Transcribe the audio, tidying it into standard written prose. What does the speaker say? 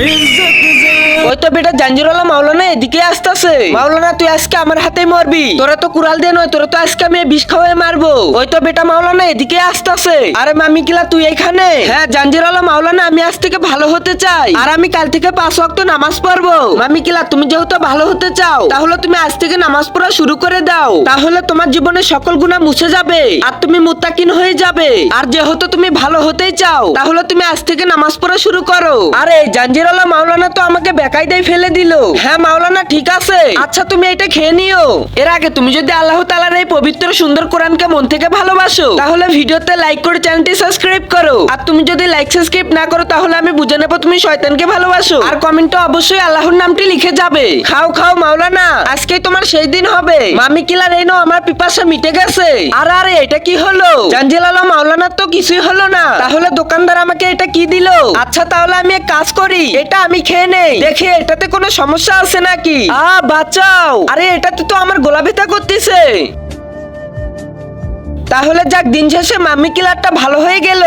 ওই তো বেটা জাঞ্জিরওয়ালা মাওলানা এদিকে আসতেছে। মাওলানা তুই আজকে আমার হাতেই মরবি, তোরা তো কুড়াল দিয়ে নয়, তোরা তো আজকে আমি বিষ খাওয়াই মারবো। ওই তো বেটা মাওলানা এদিকে আসতেছে। আরে মামি কিলা তুই এখানে? হ্যাঁ জাঞ্জিরওয়ালা মাওলানা, আমি আজ থেকে ভালো হতে চাই, আর আমি কাল থেকে 5 ওয়াক্ত নামাজ পড়বো। মামি কিলা তুমি যেহেতু ভালো হতে চাও, তাহলে তুমি আজ থেকে নামাজ পড়া শুরু করে দাও, তাহলে তোমার জীবনের সকল গুনাহ মুছে যাবে আর তুমি মুত্তাকিন হয়ে যাবে। আর যেহেতু তুমি ভালো হতেই চাও, তাহলে তুমি আজ থেকে নামাজ পড়া শুরু করো। আরে জাঞ্জিরওয়ালা মাওলানা তো আমাকে বেকায়দায় ফেলে দিল। হ্যাঁ মাওলানা ঠিক আছে, আচ্ছা তুমি এটা খেয়ে নিও। এর আগে তুমি যদি আল্লাহ তাআলার এই পবিত্র সুন্দর কোরআনকে মন থেকে ভালোবাসো, তাহলে ভিডিওতে লাইক করে চ্যানেলটি সাবস্ক্রাইব করো। আর তুমি যদি লাইক সাবস্ক্রাইব না করো, তাহলে আমি বুঝে নেবো তুমি শয়তানকে ভালোবাসো। আর কমেন্টে অবশ্যই আল্লাহর নামটি লিখে যাবে। খাও খাও মাওলানা, আজকে তোমার সেই দিন হবে। মামি কিলার এই নাও, আমার পিপাসা মিটে গেছে। আরে আরে এটা কি হলো? জাঞ্জিরওয়ালা মাওলানার তো কিছুই হলো না, তাহলে দোকানদার আমাকে এটা কি দিলো? আচ্ছা তাহলে আমি এক কাজ করি, এটা আমি খেয়ে নেই, দেখি এটাতে কোনো সমস্যা আছে নাকি। বাঁচাও, আরে এটাতে তো আমার গলা ব্যথা করতেছে। তাহলে যাক, দিন শেষে মাম্মি কিলারটা ভালো হয়ে গেল।